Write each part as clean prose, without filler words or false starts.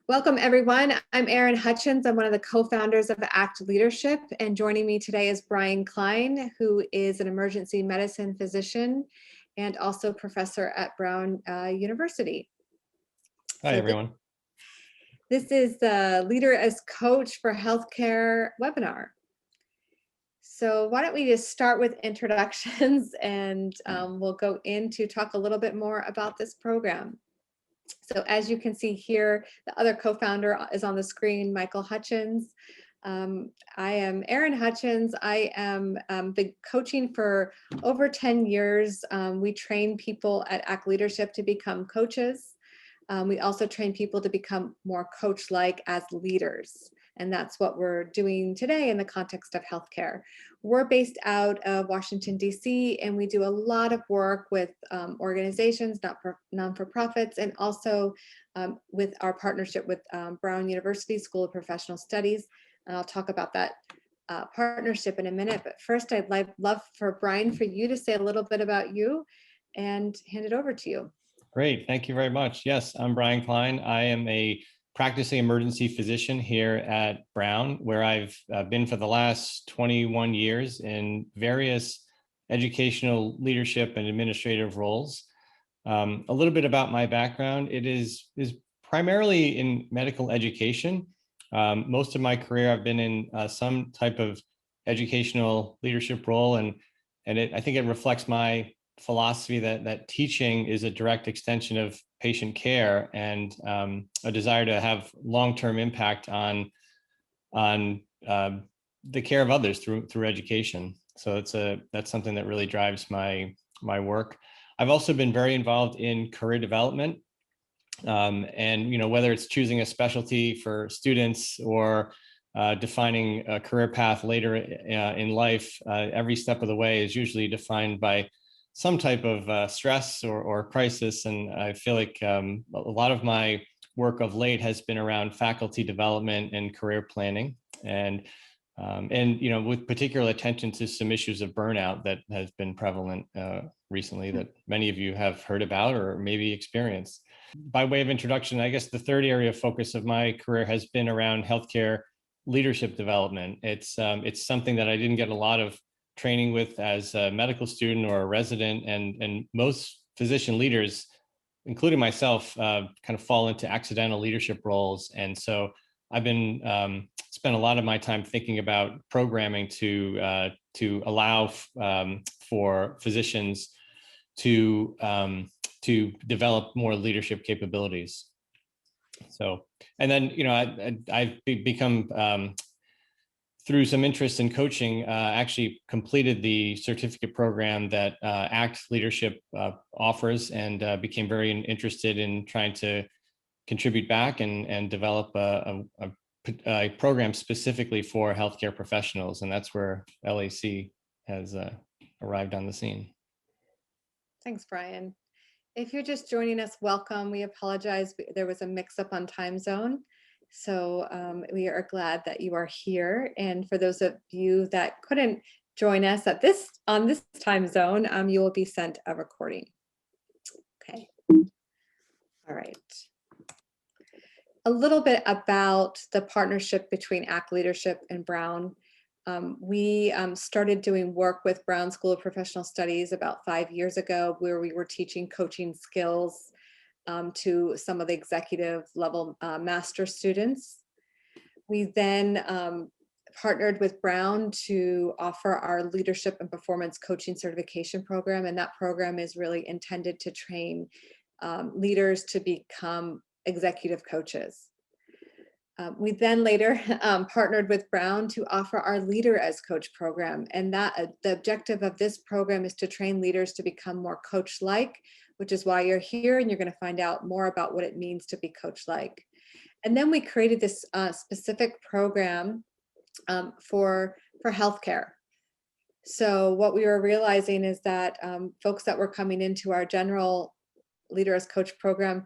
Welcome, everyone. I'm Erin Hutchins. I'm one of the co-founders of ACT Leadership, and joining me today is Brian Klein, who is an emergency medicine physician and also professor at Brown University. Hi, everyone. This is the Leader as Coach for Healthcare webinar. So why don't we just start with introductions and we'll go in to talk a little bit more about this program. So as you can see here, the other co-founder is on the screen, Michael Hutchins. I am Erin Hutchins. I am been coaching for over 10 years. We train people at ACT Leadership to become coaches. We also train people to become more coach-like as leaders. And that's what we're doing today in the context of healthcare. We're based out of Washington, D.C., and we do a lot of work with organizations, non-for-profits, and also with our partnership with Brown University School of Professional Studies. And I'll talk about that partnership in a minute. But first, I'd love for Brian, for you to say a little bit about you and hand it over to you. Great. Thank you very much. Yes, I'm Brian Klein. I am a practicing emergency physician here at Brown, where I've been for the last 21 years in various educational leadership and administrative roles. A little bit about my background. It is primarily in medical education. Most of my career, I've been in some type of educational leadership role, and I think it reflects my philosophy that teaching is a direct extension of patient care and a desire to have long-term impact on the care of others through education. So that's something that really drives my work. I've also been very involved in career development, and whether it's choosing a specialty for students or defining a career path later in life, every step of the way is usually defined by some type of stress or crisis. And I feel like a lot of my work of late has been around faculty development and career planning, and with particular attention to some issues of burnout that has been prevalent recently that many of you have heard about or maybe experienced. By way of introduction, I guess the third area of focus of my career has been around healthcare leadership development. It's something that I didn't get a lot of training with as a medical student or a resident, and most physician leaders, including myself, kind of fall into accidental leadership roles. And so I've been spent a lot of my time thinking about programming to allow for physicians to develop more leadership capabilities. So, and then I've become through some interest in coaching, actually completed the certificate program that ACT Leadership offers, and became very interested in trying to contribute back and develop a program specifically for healthcare professionals. And that's where LAC has arrived on the scene. Thanks, Brian. If you're just joining us, welcome. We apologize. There was a mix-up on time zone. So we are glad that you are here. And for those of you that couldn't join us on this time zone, you will be sent a recording. Okay. All right. A little bit about the partnership between ACT Leadership and Brown. We started doing work with Brown School of Professional Studies about 5 years ago, where we were teaching coaching skills to some of the executive level master students. We then partnered with Brown to offer our leadership and performance coaching certification program. And that program is really intended to train leaders to become executive coaches. We then later partnered with Brown to offer our Leader as Coach program. And the objective of this program is to train leaders to become more coach-like, which is why you're here, and you're going to find out more about what it means to be coach-like. And then we created this specific program for healthcare. So what we were realizing is that folks that were coming into our general Leader as Coach program,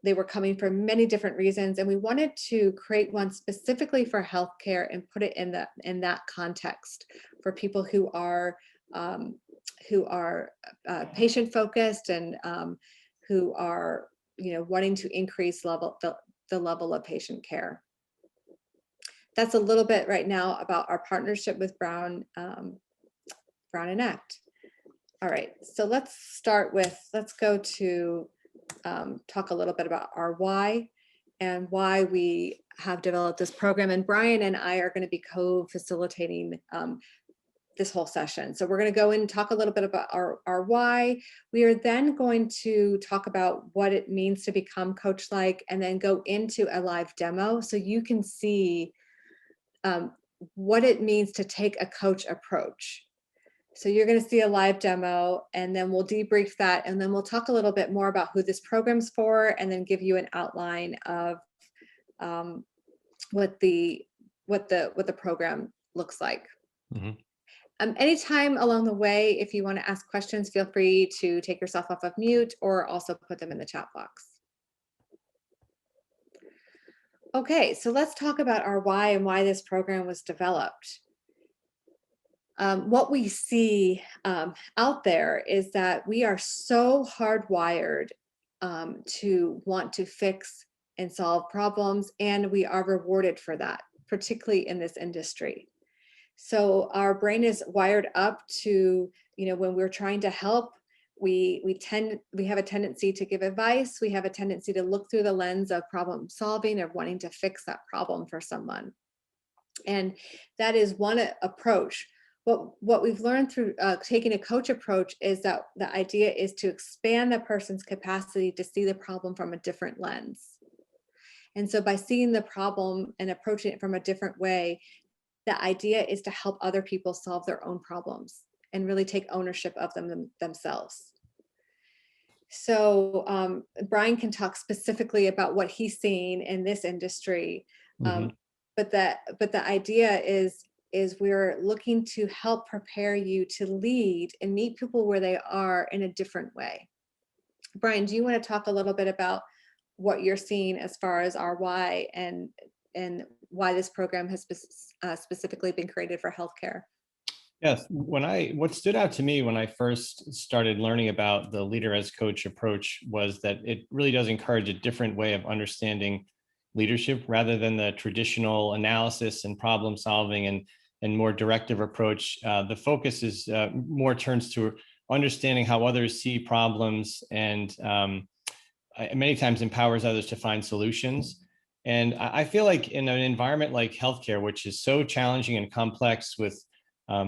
they were coming for many different reasons, and we wanted to create one specifically for healthcare and put it in that context for people who are patient focused and who are wanting to increase the level of patient care. That's a little bit right now about our partnership with Brown and Act. All right, so let's go to talk a little bit about our why and why we have developed this program. And Brian and I are going to be co-facilitating this whole session. So we're going to go in and talk a little bit about our why. We are then going to talk about what it means to become coach-like, and then go into a live demo so you can see what it means to take a coach approach. So you're going to see a live demo, and then we'll debrief that, and then we'll talk a little bit more about who this program's for, and then give you an outline of what the program looks like. Mhm. Anytime along the way, if you want to ask questions, feel free to take yourself off of mute or also put them in the chat box. Okay, so let's talk about our why and why this program was developed. What we see out there is that we are so hardwired to want to fix and solve problems, and we are rewarded for that, particularly in this industry. So our brain is wired up to, when we're trying to help, we have a tendency to give advice. We have a tendency to look through the lens of problem solving, of wanting to fix that problem for someone. And that is one approach. What we've learned through taking a coach approach is that the idea is to expand the person's capacity to see the problem from a different lens. And so by seeing the problem and approaching it from a different way, the idea is to help other people solve their own problems and really take ownership of them themselves. So Brian can talk specifically about what he's seeing in this industry. Mhm. But the idea is we're looking to help prepare you to lead and meet people where they are in a different way. Brian, do you want to talk a little bit about what you're seeing as far as our why and why this program has specifically been created for healthcare? Yes, what stood out to me when I first started learning about the leader as coach approach was that it really does encourage a different way of understanding leadership rather than the traditional analysis and problem solving and more directive approach. The focus is more turns to understanding how others see problems, and many times empowers others to find solutions. And I feel like in an environment like healthcare, which is so challenging and complex with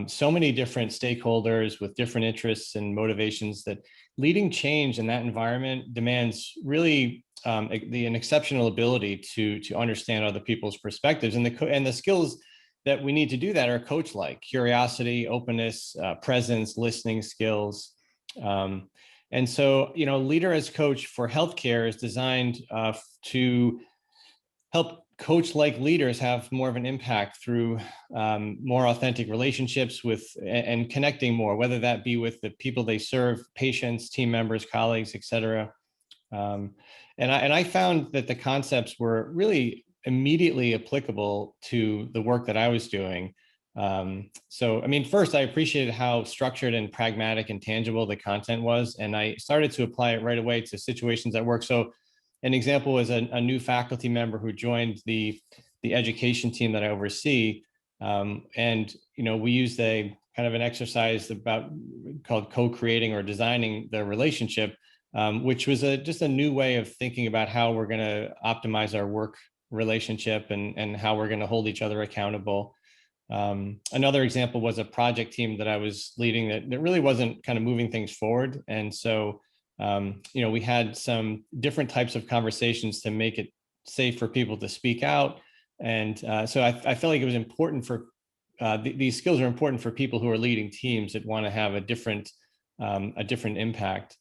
so many different stakeholders with different interests and motivations, that leading change in that environment demands really an exceptional ability to understand other people's perspectives, and the skills that we need to do that are coach-like: curiosity, openness, presence, listening skills. And so, leader as coach for healthcare is designed to help coach-like leaders have more of an impact through more authentic relationships and connecting more, whether that be with the people they serve, patients, team members, colleagues, et cetera. And I found that the concepts were really immediately applicable to the work that I was doing. So, I mean, first, I appreciated how structured and pragmatic and tangible the content was, and I started to apply it right away to situations at work. So an example was a new faculty member who joined the education team that I oversee. And, we used a kind of an exercise called co-creating or designing the relationship, which was just a new way of thinking about how we're going to optimize our work relationship and how we're going to hold each other accountable. Another example was a project team that I was leading that really wasn't kind of moving things forward. And so, we had some different types of conversations to make it safe for people to speak out. And so I felt like it was important for these skills are important for people who are leading teams that want to have a different impact.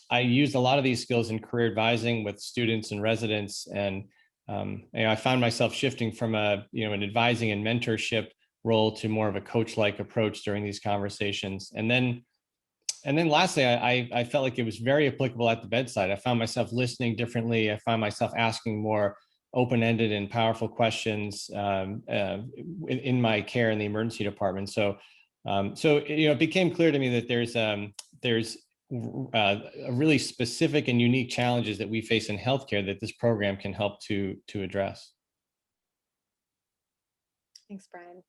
I used a lot of these skills in career advising with students and residents, and I found myself shifting from an advising and mentorship role to more of a coach-like approach during these conversations. And then lastly, I felt like it was very applicable at the bedside. I found myself listening differently. I found myself asking more open-ended and powerful questions in my care in the emergency department. So it became clear to me that there's really specific and unique challenges that we face in healthcare that this program can help to address. Thanks, Brian.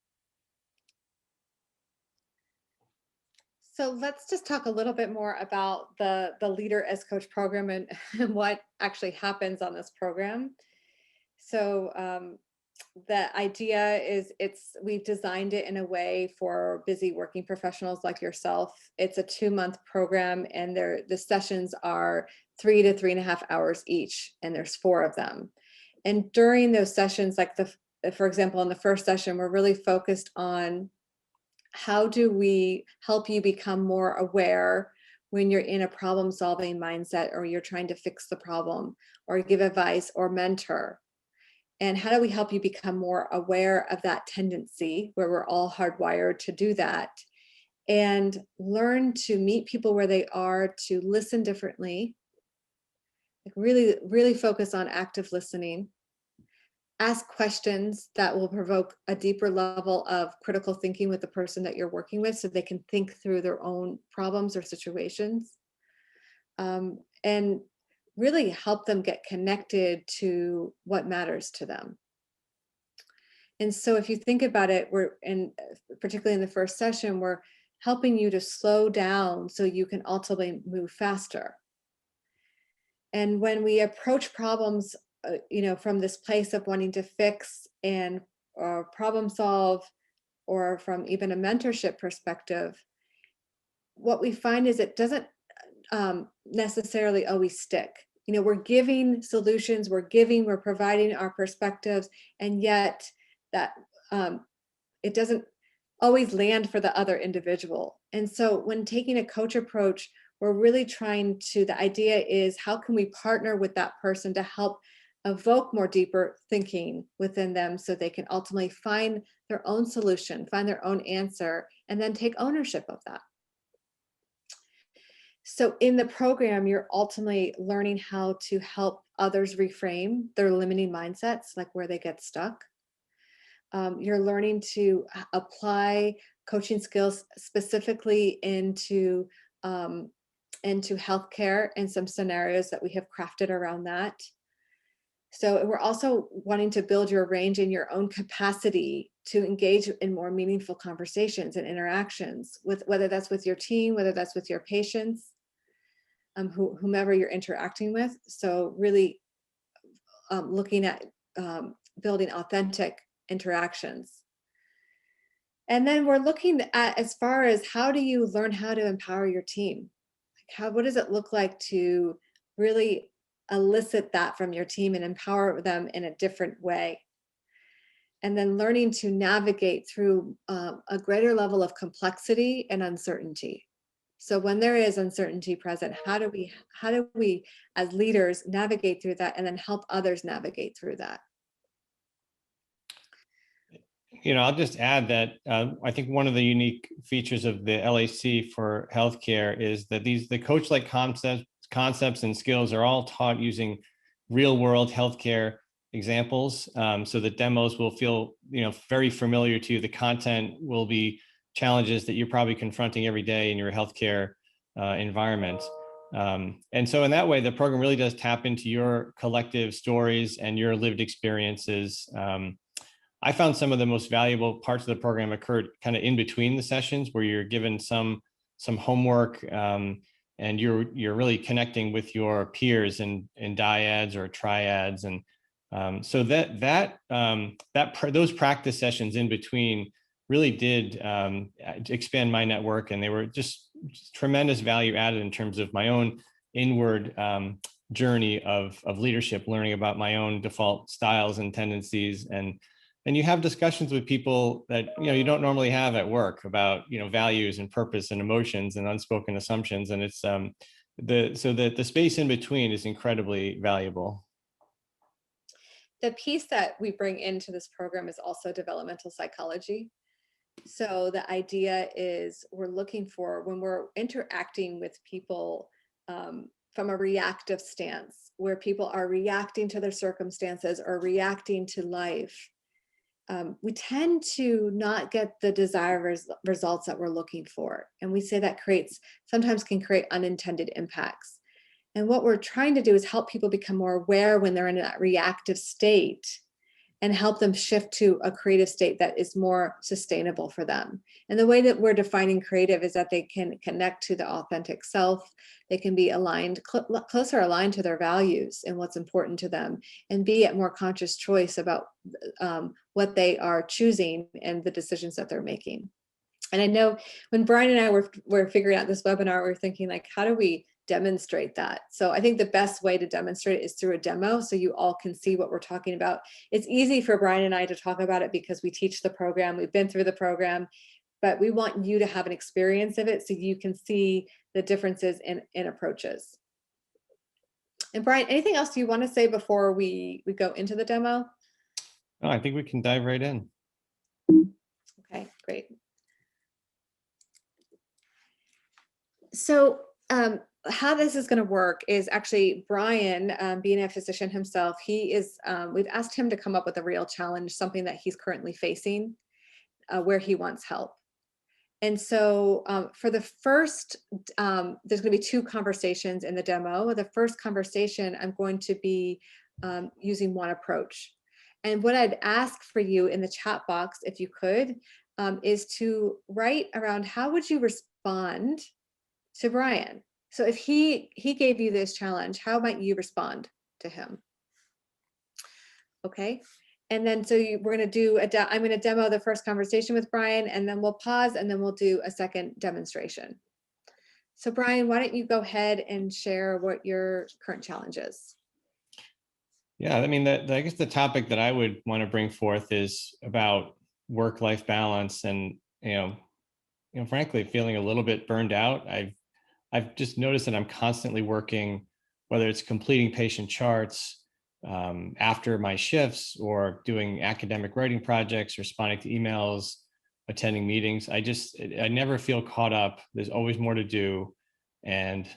So let's just talk a little bit more about the Leader as Coach program and, and what actually happens on this program. So the idea is we've designed it in a way for busy working professionals like yourself. It's a 2-month program, and the sessions are 3 to 3.5 hours each, and there's 4 of them. And during those sessions, like for example, in the first session, we're really focused on how do we help you become more aware when you're in a problem solving mindset, or you're trying to fix the problem or give advice or mentor. And how do we help you become more aware of that tendency where we're all hardwired to do that, and learn to meet people where they are, to listen differently, like really, really focus on active listening, ask questions that will provoke a deeper level of critical thinking with the person that you're working with so they can think through their own problems or situations, and really help them get connected to what matters to them. And so if you think about it, particularly in the first session, we're helping you to slow down so you can ultimately move faster. And when we approach problems, from this place of wanting to fix and problem solve, or from even a mentorship perspective, what we find is it doesn't necessarily always stick. We're giving solutions, we're providing our perspectives, and yet that it doesn't always land for the other individual. And so when taking a coach approach, we're really the idea is, how can we partner with that person to help evoke more deeper thinking within them so they can ultimately find their own solution, find their own answer, and then take ownership of that. So in the program, you're ultimately learning how to help others reframe their limiting mindsets, like where they get stuck. You're learning to apply coaching skills specifically into healthcare, and some scenarios that we have crafted around that. So we're also wanting to build your range in your own capacity to engage in more meaningful conversations and interactions with, whether that's with your team, whether that's with your patients, whomever you're interacting with. So really looking at building authentic interactions. And then we're looking at, as far as, how do you learn how to empower your team? What does it look like to really elicit that from your team and empower them in a different way? And then learning to navigate through a greater level of complexity and uncertainty. So when there is uncertainty present, how do we as leaders navigate through that, and then help others navigate through that? I'll just add that I think one of the unique features of the LAC for healthcare is that the coach-like concepts and skills are all taught using real-world healthcare examples, so the demos will feel very familiar to you. The content will be challenges that you're probably confronting every day in your healthcare environment. And so in that way, the program really does tap into your collective stories and your lived experiences. I found some of the most valuable parts of the program occurred kind of in between the sessions, where you're given some homework, and you're really connecting with your peers in dyads or triads. And so those practice sessions in between really did expand my network, and they were just tremendous value added in terms of my own inward journey of leadership, learning about my own default styles and tendencies. And you have discussions with people that you don't normally have at work about values and purpose and emotions and unspoken assumptions. And it's the space in between is incredibly valuable. The piece that we bring into this program is also developmental psychology. So the idea is, we're looking for, when we're interacting with people from a reactive stance, where people are reacting to their circumstances or reacting to life, we tend to not get the desired results that we're looking for. And we say that sometimes can create unintended impacts. And what we're trying to do is help people become more aware when they're in that reactive state and help them shift to a creative state that is more sustainable for them. And the way that we're defining creative is that they can connect to the authentic self. They can be aligned, closer aligned to their values and what's important to them, and be at more conscious choice about what they are choosing and the decisions that they're making. And I know when Brian and I were figuring out this webinar, we are thinking like, how do we demonstrate that? So I think the best way to demonstrate it is through a demo, so you all can see what we're talking about. It's easy for Brian and I to talk about it because we teach the program, we've been through the program, but we want you to have an experience of it so you can see the differences in approaches. And Brian, anything else you want to say before we go into the demo? No, I think we can dive right in. Okay, great. So how this is going to work is actually Brian, being a physician himself, we've asked him to come up with a real challenge, something that he's currently facing, where he wants help. And so for the first, there's going to be 2 conversations in the demo. The first conversation, I'm going to be using one approach. And what I'd ask for you in the chat box, if you could, is to write around how would you respond to Brian. So if he gave you this challenge, how might you respond to him? Okay. And then we're going to do I'm going to demo the first conversation with Brian, and then we'll pause, and then we'll do a second demonstration. So Brian, why don't you go ahead and share what your current challenge is? Yeah, I mean, I guess the topic that I would want to bring forth is about work-life balance, and frankly, feeling a little bit burned out. I've just noticed that I'm constantly working, whether it's completing patient charts after my shifts, or doing academic writing projects, responding to emails, attending meetings. I never feel caught up. There's always more to do, and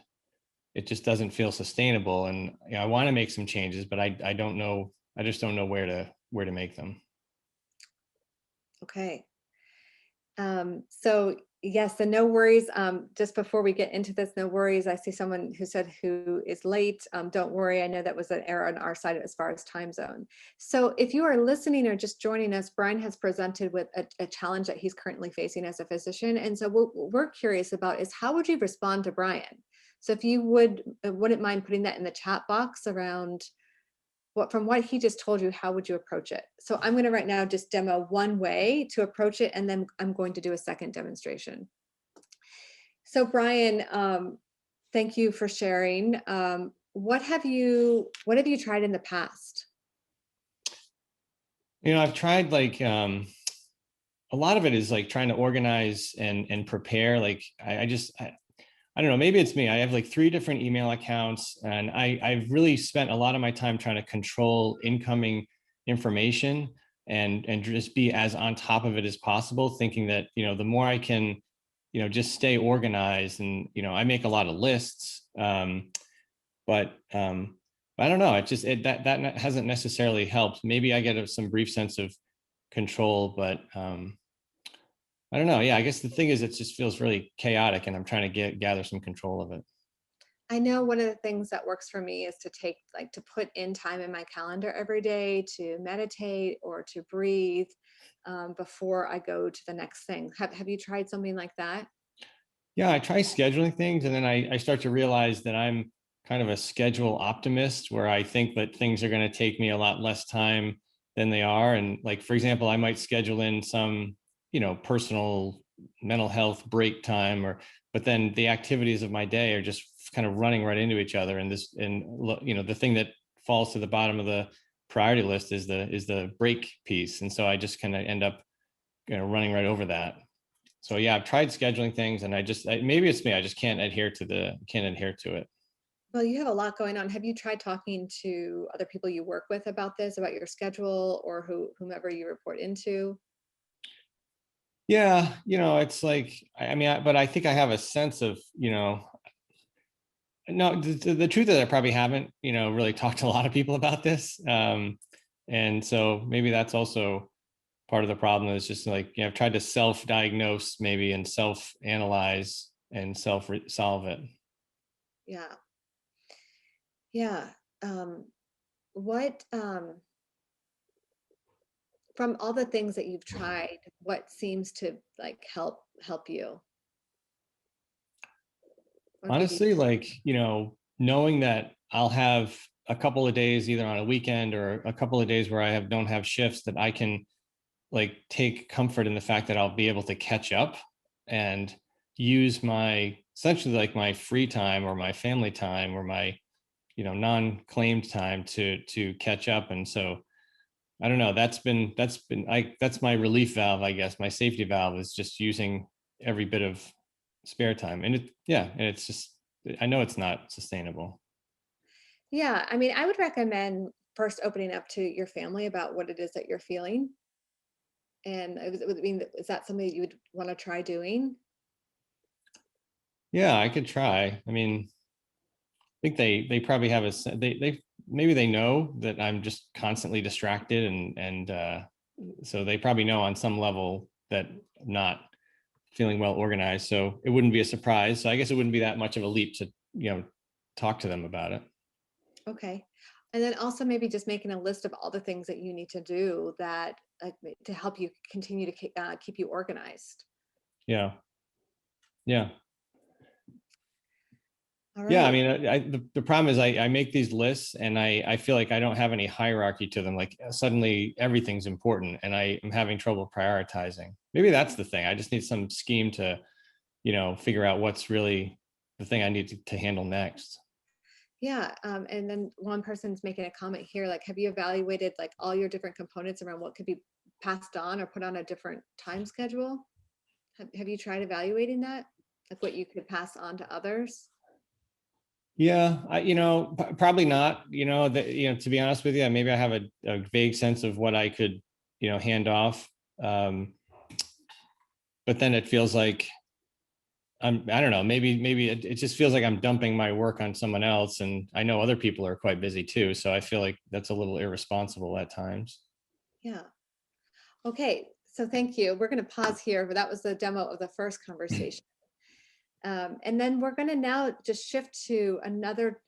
it just doesn't feel sustainable. And I want to make some changes, but I don't know. I just don't know where to make them. Okay. So yes, and no worries. Just before we get into this, no worries. I see someone who said who is late. Don't worry. I know that was an error on our side as far as time zone. So if you are listening or just joining us, Brian has presented with a challenge that he's currently facing as a physician. And so what we're curious about is, how would you respond to Brian? So if you wouldn't mind putting that in the chat box around from what he just told you, how would you approach it? So I'm going to right now just demo one way to approach it, and then I'm going to do a second demonstration. So Brian, thank you for sharing. What have you tried in the past? I've tried a lot of it is like trying to organize and prepare. Like I don't know, maybe it's me. I have like 3 different email accounts, and I've really spent a lot of my time trying to control incoming information and just be as on top of it as possible, thinking that, the more I can, just stay organized, and, I make a lot of lists. But I don't know. That hasn't necessarily helped. Maybe I get some brief sense of control, but I don't know. Yeah, I guess the thing is, it just feels really chaotic, and I'm trying to gather some control of it. I know one of the things that works for me is to put in time in my calendar every day to meditate or to breathe before I go to the next thing. Have you tried something like that? Yeah, I try scheduling things, and then I start to realize that I'm kind of a schedule optimist, where I think that things are going to take me a lot less time than they are. And like, for example, I might schedule in some, personal mental health break time, but then the activities of my day are just kind of running right into each other. And the thing that falls to the bottom of the priority list is the break piece. And so I just kind of end up, running right over that. So yeah, I've tried scheduling things, and maybe it's me. I just can't adhere to it. Well, you have a lot going on. Have you tried talking to other people you work with about this, about your schedule, or whomever you report into? Yeah, it's like, I mean, but I think I have a sense of, no, the truth is I probably haven't, really talked to a lot of people about this. And so maybe that's also part of the problem is just like, I've tried to self-diagnose maybe and self-analyze and self-solve it. Yeah. Yeah. Um, what, from all the things that you've tried, what seems to like help you or give you? Honestly, like, knowing that I'll have a couple of days either on a weekend or a couple of days where don't have shifts, that I can like take comfort in the fact that I'll be able to catch up and use my essentially like my free time or my family time or my non-claimed time to catch up. And so I don't know, that's my relief valve, I guess. My safety valve is just using every bit of spare time. And it's just, I know it's not sustainable. Yeah, I mean, I would recommend first opening up to your family about what it is that you're feeling. And I mean, is that something that you would want to try doing? Yeah, I could try. I mean, I think they probably have they maybe they know that I'm just constantly distracted, and so they probably know on some level that I'm not feeling well organized. So it wouldn't be a surprise. So I guess it wouldn't be that much of a leap to talk to them about it. Okay. And then also maybe just making a list of all the things that you need to do that like to help you continue to keep you organized. Yeah, yeah. All Yeah, I right. mean, the problem is I make these lists and I feel like I don't have any hierarchy to them. Like suddenly everything's important and I am having trouble prioritizing. Maybe that's the thing. I just need some scheme to, figure out what's really the thing I need to handle next. Yeah. And then one person's making a comment here, like, have you evaluated like all your different components around what could be passed on or put on a different time schedule? Have you tried evaluating that? Like what you could pass on to others? Yeah, probably not. To be honest with you, maybe I have a vague sense of what I could, hand off. Um, but then it feels like I don't know, maybe it just feels like I'm dumping my work on someone else. And I know other people are quite busy too. So I feel like that's a little irresponsible at times. Yeah. Okay. So thank you. We're going to pause here, but that was the demo of the first conversation. And then we're going to now just shift to another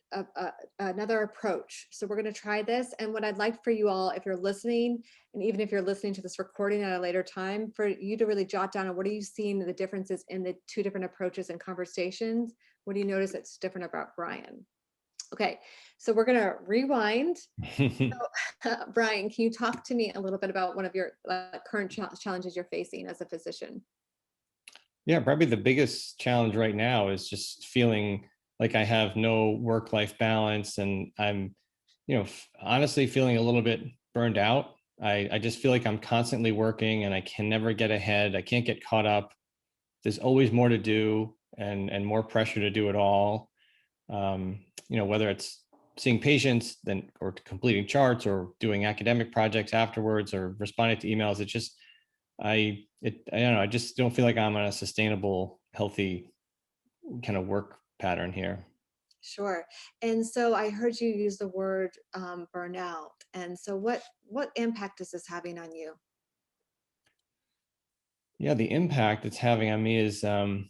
approach. So we're going to try this. And what I'd like for you all, if you're listening, and even if you're listening to this recording at a later time, for you to really jot down what are you seeing the differences in the two different approaches and conversations? What do you notice that's different about Brian? Okay, so we're going to rewind. Brian, can you talk to me a little bit about one of your current challenges you're facing as a physician? Yeah, probably the biggest challenge right now is just feeling like I have no work-life balance, and I'm, honestly feeling a little bit burned out. I just feel like I'm constantly working and I can never get ahead. I can't get caught up. There's always more to do and more pressure to do it all. Whether it's seeing patients then or completing charts or doing academic projects afterwards or responding to emails. It just I don't know, I just don't feel like I'm on a sustainable, healthy kind of work pattern here. Sure. And so I heard you use the word burnout. And so what impact is this having on you? Yeah, the impact it's having on me is I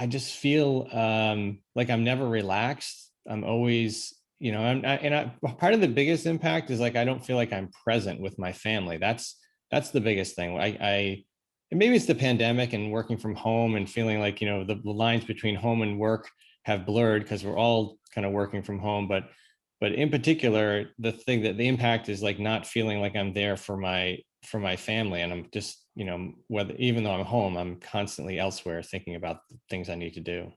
just feel like I'm never relaxed. I'm always, part of the biggest impact is like I don't feel like I'm present with my family. That's the biggest thing. And maybe it's the pandemic and working from home and feeling like the lines between home and work have blurred because we're all kind of working from home. But in particular, the impact is like not feeling like I'm there for my family, and I'm just whether even though I'm home, I'm constantly elsewhere thinking about the things I need to do.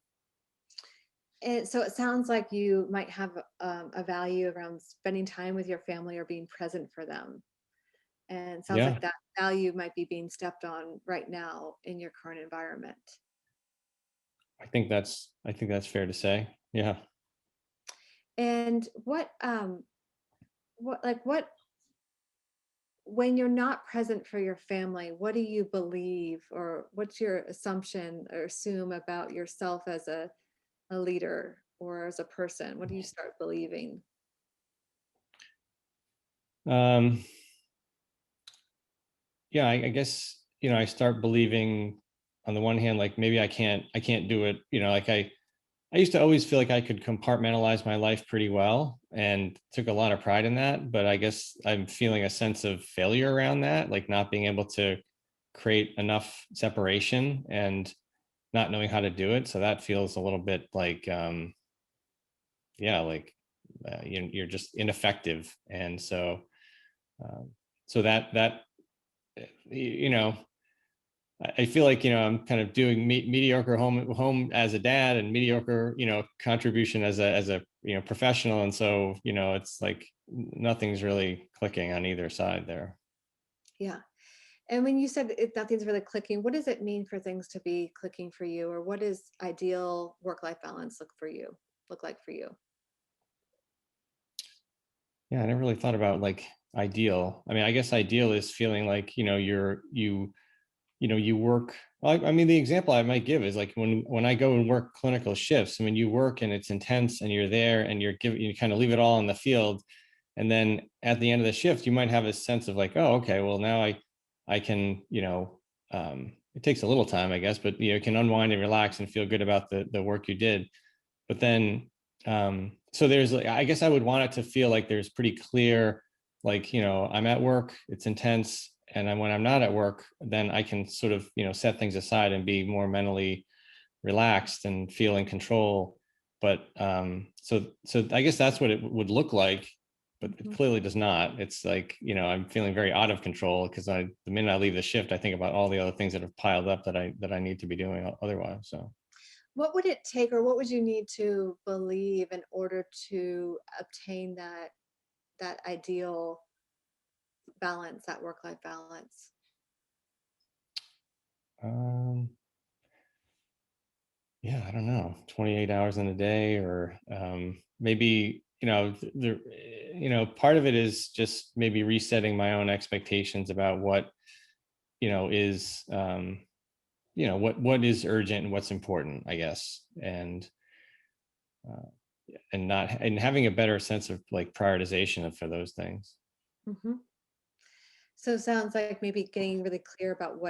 And so it sounds like you might have a value around spending time with your family or being present for them. And it sounds Yeah, like that value might be being stepped on right now in your current environment. I think that's fair to say. Yeah. And what when you're not present for your family, what do you believe or what's your assumption or assume about yourself as a leader or as a person? What do you start believing? um yeah, I guess, I start believing on the one hand, like maybe I can't do it. Like I used to always feel like I could compartmentalize my life pretty well and took a lot of pride in that. But I guess I'm feeling a sense of failure around that, like not being able to create enough separation and not knowing how to do it. So that feels a little bit like, yeah, like you're just ineffective. And so, um, so that, you know, I feel like, I'm kind of doing mediocre home as a dad and mediocre, contribution as a professional. And so, it's like nothing's really clicking on either side there. Yeah. And when you said nothing's really clicking, what does it mean for things to be clicking for you? Or what does ideal work-life balance look like for you? Yeah, I never really thought about like ideal. I mean, I guess ideal is feeling like, you work. I mean, the example I might give is like when I go and work clinical shifts. I mean, you work and it's intense and you're there and you kind of leave it all in the field. And then at the end of the shift, you might have a sense of like, oh, okay, well now I can, it takes a little time, I guess, but you can unwind and relax and feel good about the work you did. But then, so there's like, I guess I would want it to feel like there's pretty clear, like, I'm at work, it's intense. And then when I'm not at work, then I can sort of, set things aside and be more mentally relaxed and feel in control. But so I guess that's what it would look like, but it Mhm. clearly does not. It's like, I'm feeling very out of control because the minute I leave the shift, I think about all the other things that have piled up that I need to be doing otherwise. So What would it take, or what would you need to believe in order to obtain that ideal balance, that work-life balance? um yeah, I don't know, 28 hours in a day, or maybe, part of it is just maybe resetting my own expectations about what, is, what is urgent and what's important, I guess. Uh, and not, and having a better sense of like prioritization for those things. Mhm. So it sounds like maybe getting really clear about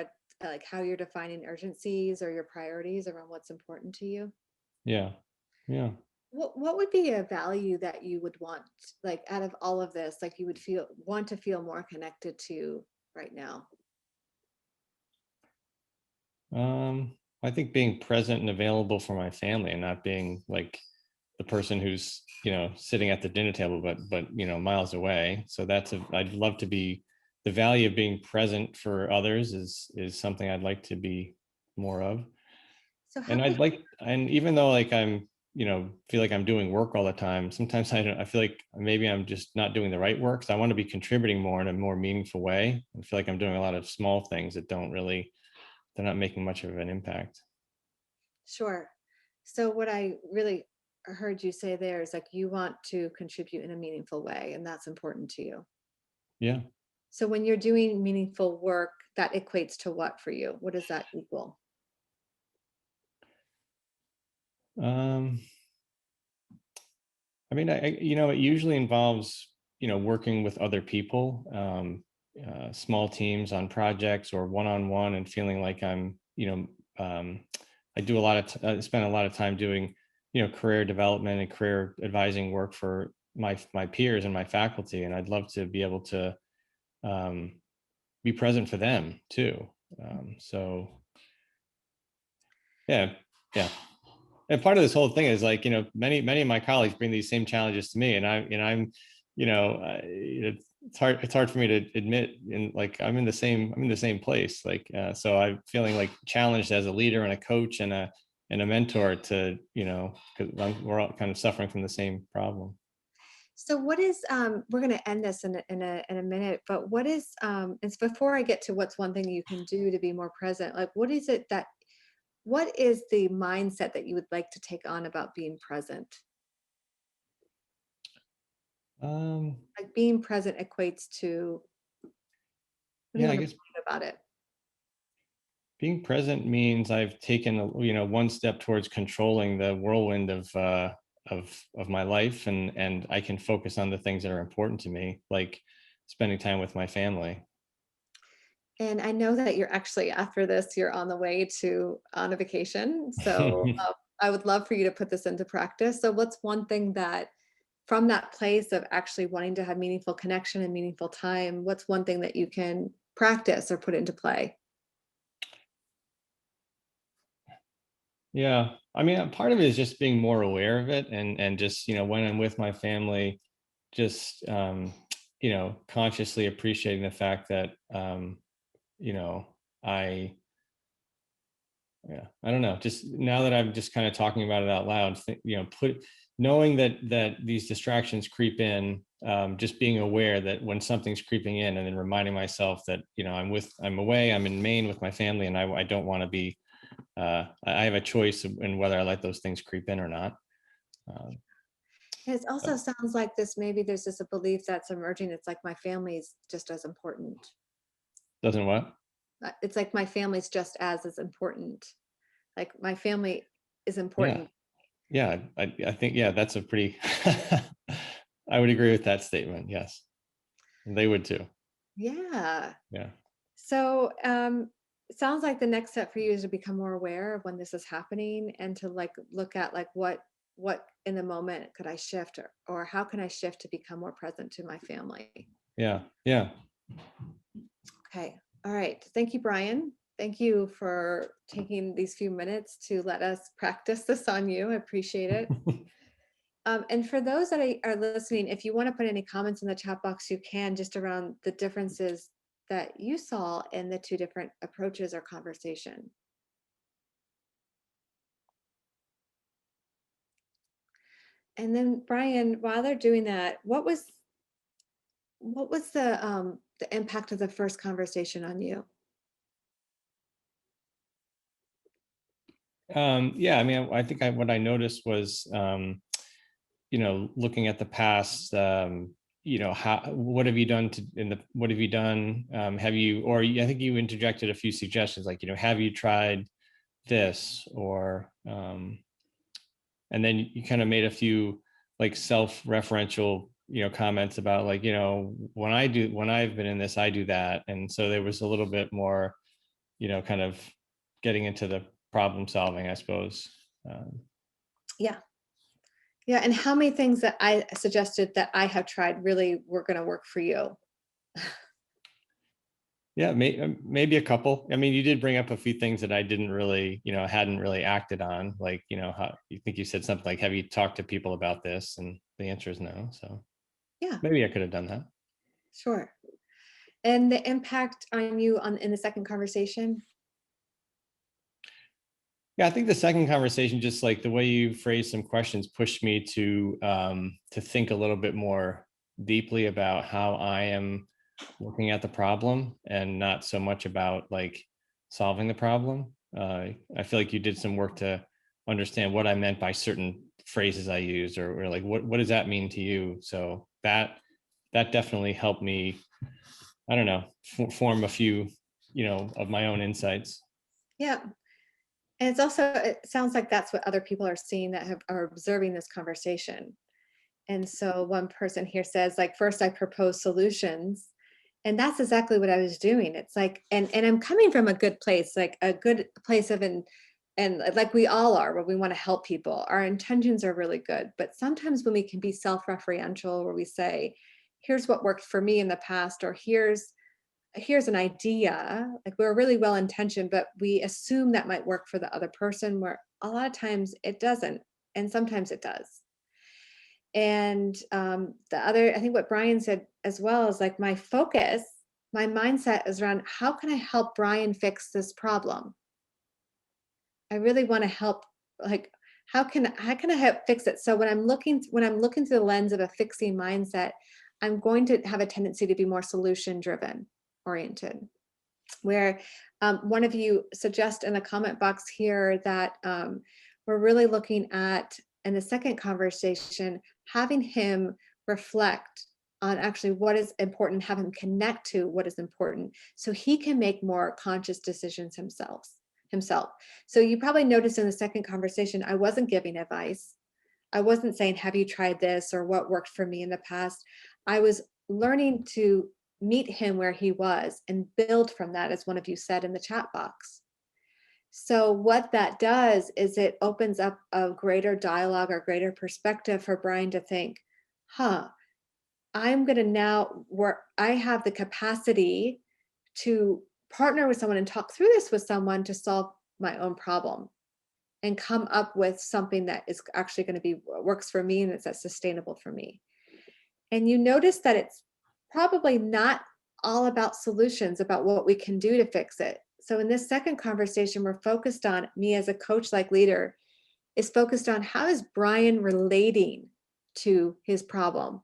like how you're defining urgencies or your priorities around what's important to you. Yeah. Yeah. What would be a value that you would want, like out of all of this, like you would want to feel more connected to right now? I think being present and available for my family and not being like the person who's, sitting at the dinner table, but, miles away. So I'd love to be, the value of being present for others is something I'd like to be more of. So how And can and even though like I'm, feel like I'm doing work all the time, sometimes I feel like maybe I'm just not doing the right work. So I want to be contributing more in a more meaningful way. I feel like I'm doing a lot of small things that they're not making much of an impact. Sure. So what I really heard you say there is like you want to contribute in a meaningful way, and that's important to you. Yeah. So when you're doing meaningful work, that equates to what for you? What does that equal? Um, I mean, it usually involves, working with other people, small teams on projects or one-on-one, and feeling like I do a lot of, spend a lot of time doing, career development and career advising work for my peers and my faculty. And I'd love to be able to, um, be present for them too. So yeah, yeah. And part of this whole thing is like, many of my colleagues bring these same challenges to me, and I'm, it's hard for me to admit, and like I'm in the same place, like, so I'm feeling like challenged as a leader and a coach and a mentor to, because we're all kind of suffering from the same problem. So what is we're going to end this in a minute, but what is it's before I get to what's one thing you can do to be more present, like what is the mindset that you would like to take on about being present? um Like being present equates to, what do you yeah, I want to guess believe about it? being present means I've taken, one step towards controlling the whirlwind of my life, and I can focus on the things that are important to me, like spending time with my family. And I know that you're actually, after this, you're on the way to on a vacation. So I would love for you to put this into practice. So what's one thing that from that place of actually wanting to have meaningful connection and meaningful time, what's one thing that you can practice or put into play? Yeah. I mean, part of it is just being more aware of it, and just, when I'm with my family, just consciously appreciating the fact that you know, I yeah, I don't know. Just now that I'm just kind of talking about it out loud, knowing that these distractions creep in, just being aware that when something's creeping in, and then reminding myself that, I'm away, I'm in Maine with my family, and I don't want to be. I have a choice in whether I let those things creep in or not. Um, And it but also sounds like this, maybe there's just a belief that's emerging. It's like my family's just as important. doesn't what? It's like my family's just as important. Like my family is Yeah, important. yeah. I think, yeah, that's a pretty. I would agree with that statement. Yes, they would too. Yeah. Yeah. So, it sounds like the next step for you is to become more aware of when this is happening and to like look at like what in the moment could I shift or how can I shift to become more present to my family? Yeah. Yeah. Okay. All right. Thank you, Brian. Thank you for taking these few minutes to let us practice this on you. I appreciate it. And for those that are listening, if you want to put any comments in the chat box, you can, just around the differences that you saw in the two different approaches or conversation. And then Brian, while they're doing that, what was the impact of the first conversation on you? Yeah, I mean, I think what I noticed was, looking at the past, what have you done what have you done? Have you, or I think you interjected a few suggestions, like, have you tried this, or, and then you kind of made a few like self-referential, comments about, like, when I've been in this, I do that. And so there was a little bit more, kind of getting into the problem solving, I suppose. Um, Yeah. Yeah. And how many things that I suggested that I have tried really were going to work for you? Yeah, maybe a couple. I mean, you did bring up a few things that I didn't really, hadn't really acted on. Like, how you think you said something like, "Have you talked to people about this?" And the answer is no. So Yeah, maybe I could have done that. sure. And the impact on you on in the second conversation? Yeah, I think the second conversation, just like the way you phrased some questions, pushed me to think a little bit more deeply about how I am looking at the problem, and not so much about like solving the problem. I feel like you did some work to understand what I meant by certain phrases I used, or like what does that mean to you? So that definitely helped me. I don't know, form a few, of my own insights. Yeah. And it's also, it sounds like that's what other people are seeing that are observing this conversation. And so one person here says, like, first I propose solutions. And that's exactly what I was doing. It's like, and I'm coming from a good place, like a good place of and like we all are, where we want to help people. Our intentions are really good. But sometimes when we can be self-referential, where we say, here's what worked for me in the past, or here's an idea, like we're really well intentioned, but we assume that might work for the other person, where a lot of times it doesn't. And sometimes it does. And the other, I think what Brian said as well is like my mindset is around how can I help Brian fix this problem? I really want to help, like, how can I help fix it? So when I'm looking through the lens of a fixing mindset, I'm going to have a tendency to be more solution driven oriented. Where one of you suggest in the comment box here that we're really looking at in the second conversation, having him reflect on actually what is important, have him connect to what is important so he can make more conscious decisions himself. So you probably noticed in the second conversation, I wasn't giving advice. I wasn't saying, have you tried this or what worked for me in the past? I was learning to meet him where he was and build from that, as one of you said in the chat box. So what that does is it opens up a greater dialogue or greater perspective for Brian to think, huh, I'm going to now where I have the capacity to partner with someone and talk through this with someone to solve my own problem and come up with something that is actually going to be works for me and that's sustainable for me. And you notice that it's probably not all about solutions, about what we can do to fix it. So in this second conversation, we're focused on, me as a coach like leader is focused on, how is Brian relating to his problem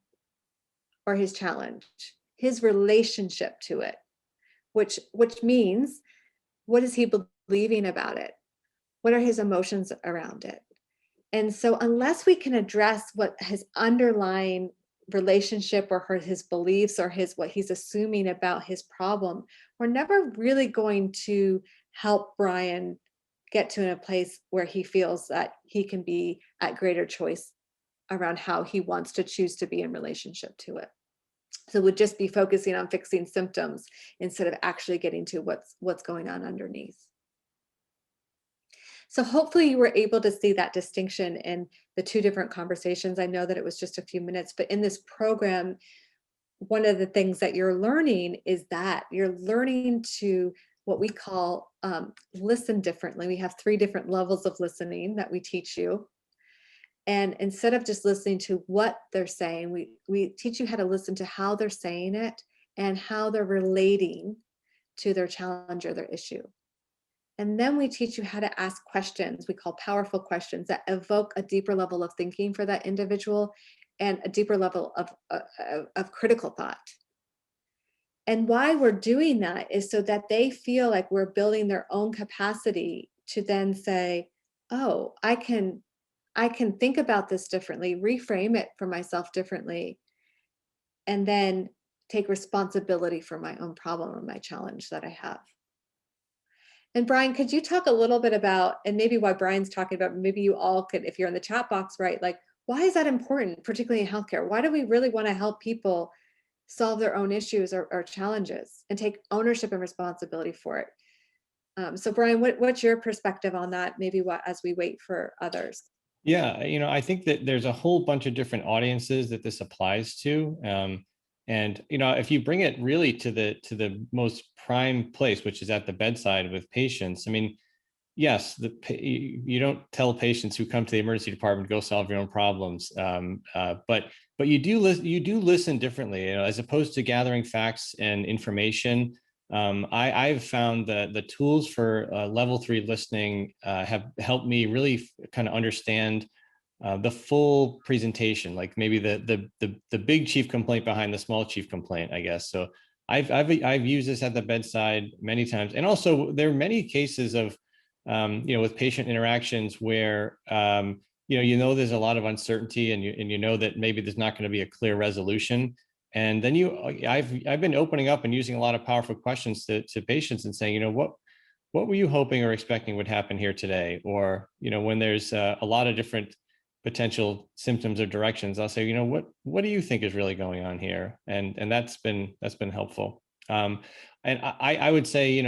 or his challenge, his relationship to it, which means, what is he believing about it? What are his emotions around it? And so unless we can address what his underlying relationship or his beliefs or his what he's assuming about his problem, we're never really going to help Brian get to a place where he feels that he can be at greater choice around how he wants to choose to be in relationship to it. So we'd just be focusing on fixing symptoms instead of actually getting to what's going on underneath. So hopefully you were able to see that distinction in the two different conversations. I know that it was just a few minutes, but in this program, one of the things that you're learning is that you're learning to what we call listen differently. We have 3 different levels of listening that we teach you. And instead of just listening to what they're saying, we teach you how to listen to how they're saying it and how they're relating to their challenge or their issue. And then we teach you how to ask questions we call powerful questions that evoke a deeper level of thinking for that individual and a deeper level of critical thought. And why we're doing that is so that they feel like we're building their own capacity to then say, oh, I can think about this differently, reframe it for myself differently, and then take responsibility for my own problem or my challenge that I have. And Brian, could you talk a little bit about, and maybe why Brian's talking about, maybe you all could, if you're in the chat box, right? Like, why is that important, particularly in healthcare? Why do we really want to help people solve their own issues or challenges and take ownership and responsibility for it? So Brian, what's your perspective on that? Maybe as we wait for others. Yeah, I think that there's a whole bunch of different audiences that this applies to. And if you bring it really to the most prime place, which is at the bedside with patients, I mean, yes, you don't tell patients who come to the emergency department, go solve your own problems. But you do listen differently, as opposed to gathering facts and information. I've found that the tools for level 3 listening have helped me really kind of understand the full presentation, like maybe the big chief complaint behind the small chief complaint, I guess. So I've used this at the bedside many times, and also there are many cases of with patient interactions where there's a lot of uncertainty, and you know that maybe there's not going to be a clear resolution. And then I've been opening up and using a lot of powerful questions to patients and saying, what were you hoping or expecting would happen here today? Or, when there's a lot of different potential symptoms or directions, I'll say, what do you think is really going on here? And that's been helpful. And I would say,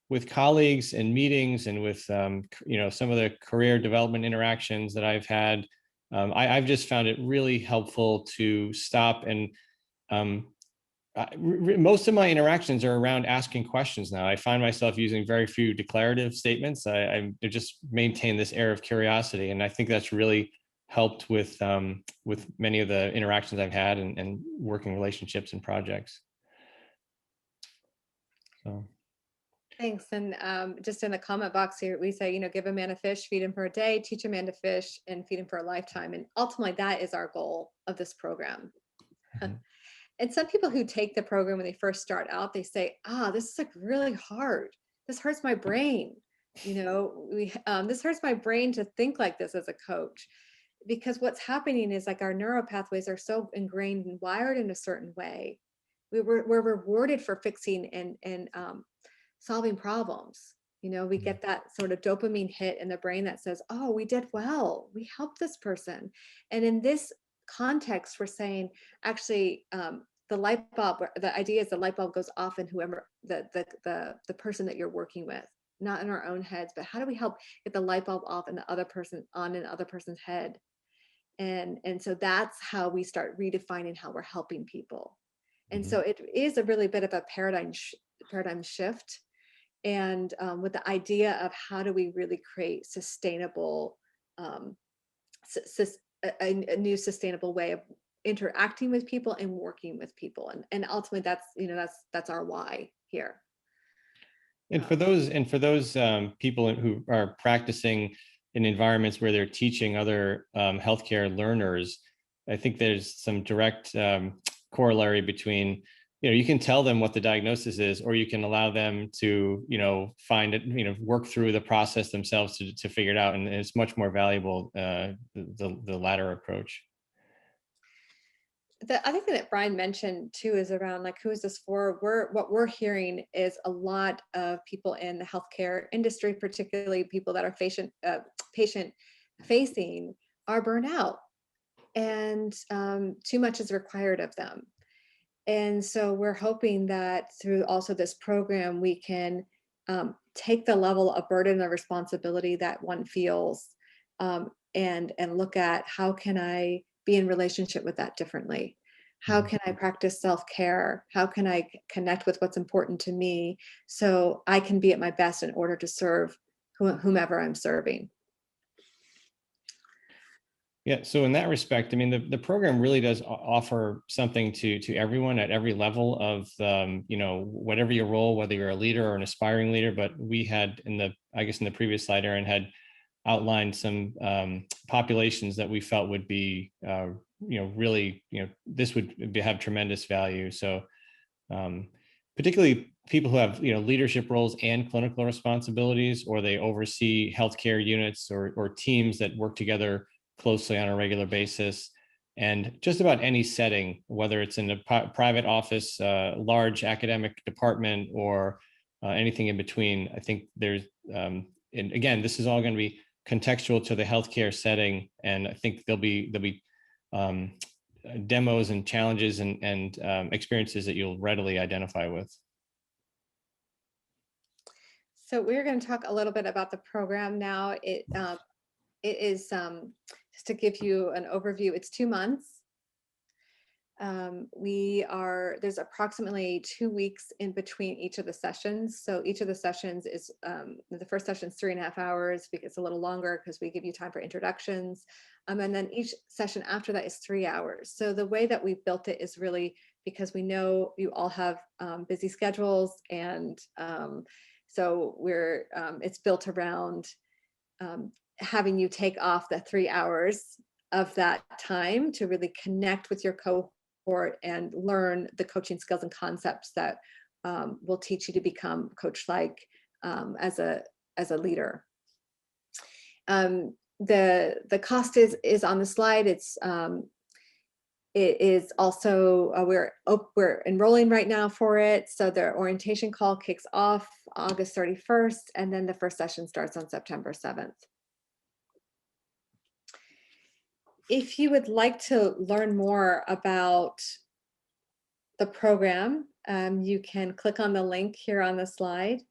with colleagues and meetings and with, some of the career development interactions that I've had, I've just found it really helpful to stop and most of my interactions are around asking questions now. I find myself using very few declarative statements. I just maintain this air of curiosity, and I think that's really helped with many of the interactions I've had and working relationships and projects. So. Thanks. And just in the comment box here, we say, give a man a fish, feed him for a day, teach a man to fish, and feed him for a lifetime. And ultimately, that is our goal of this program. Mm-hmm. And some people who take the program when they first start out, they say, this is like really hard. This hurts my brain. This hurts my brain to think like this as a coach. Because what's happening is like our neural pathways are so ingrained and wired in a certain way. We're rewarded for fixing and solving problems. We get that sort of dopamine hit in the brain that says, oh, we did well, we helped this person. And in this context, we're saying, actually, the light bulb, the idea is the light bulb goes off in whoever the person that you're working with, not in our own heads, but how do we help get the light bulb off in the other person on in the other person's head? And so that's how we start redefining how we're helping people. And Mhm. so it is a really bit of a paradigm shift, and with the idea of how do we really create sustainable, um, a new sustainable way of interacting with people and working with people, and ultimately that's, that's our why here. Um, And for those people who are practicing in environments where they're teaching other healthcare learners, I think there's some direct corollary between, you can tell them what the diagnosis is, or you can allow them to, find it, work through the process themselves to figure it out. And it's much more valuable, the latter approach. the other thing that Brian mentioned too is around like, who is this for? What we're hearing is a lot of people in the healthcare industry, particularly people that are patient facing, are burnout, and too much is required of them. And so we're hoping that through also this program, we can take the level of burden and responsibility that one feels, and look at how can I be in relationship with that differently? How Mhm. can I practice self-care? How can I connect with what's important to me so I can be at my best in order to serve whomever I'm serving? Yeah, so in that respect, I mean, the program really does offer something to everyone at every level of, whatever your role, whether you're a leader or an aspiring leader. But we had I guess in the previous slide, Aaron had outlined some populations that we felt would be, really, this would have tremendous value. So um, particularly people who have, leadership roles and clinical responsibilities, or they oversee healthcare units or teams that work together closely on a regular basis. And just about any setting, whether it's in a private office, large academic department, or anything in between, I think there's, and again, this is all going to be contextual to the healthcare setting, and I think there'll be um, demos and challenges and experiences that you'll readily identify with. So we're going to talk a little bit about the program now. It is, just to give you an overview, it's 2 months. There's approximately 2 weeks in between each of the sessions. So each of the sessions is, the first session is 3.5 hours, because it's a little longer because we give you time for introductions. And then each session after that is 3 hours. So the way that we've built it is really because we know you all have busy schedules, and so it's built around having you take off the 3 hours of that time to really connect with your cohort and learn the coaching skills and concepts that will teach you to become coach-like, as a leader. The cost is on the slide. It is also, we're enrolling right now for it. So the orientation call kicks off August 31st, and then the first session starts on September 7th. If you would like to learn more about the program, you can click on the link here on the slide.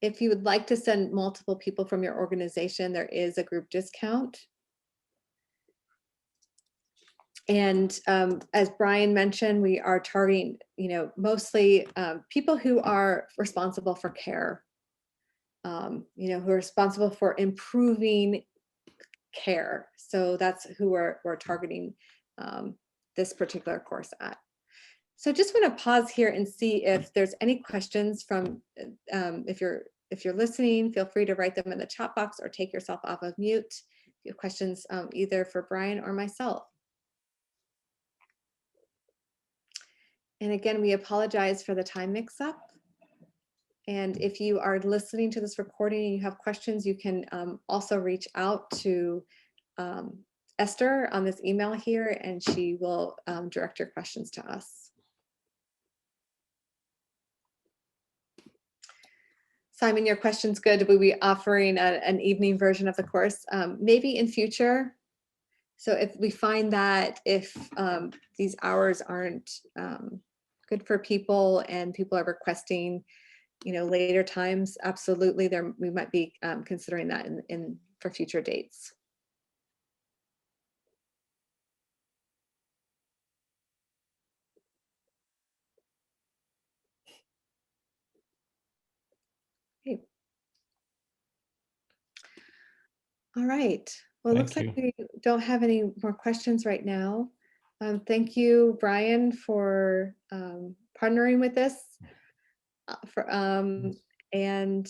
If you would like to send multiple people from your organization, there is a group discount. And as Brian mentioned, we are targeting, mostly people who are responsible for care, who are responsible for improving care. So that's who we're targeting this particular course at. So just want to pause here and see if there's any questions from, if you're listening, feel free to write them in the chat box or take yourself off of mute. If you have questions, either for Brian or myself. And again, we apologize for the time mix-up. And if you are listening to this recording and you have questions, you can also reach out to Esther on this email here, and she will direct your questions to us. Simon, your question's good. Will we be offering an evening version of the course? Maybe in future. So if we find that if these hours aren't good for people and people are requesting, later times, absolutely, there we might be considering that in for future dates. Okay. All right. Well, it looks Thank like you. we don't have any more questions right now. Thank you, Brian, for partnering with us. For and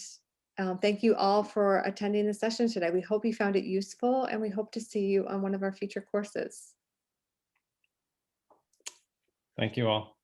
thank you all for attending the session today. We hope you found it useful, and we hope to see you on one of our future courses. Thank you all.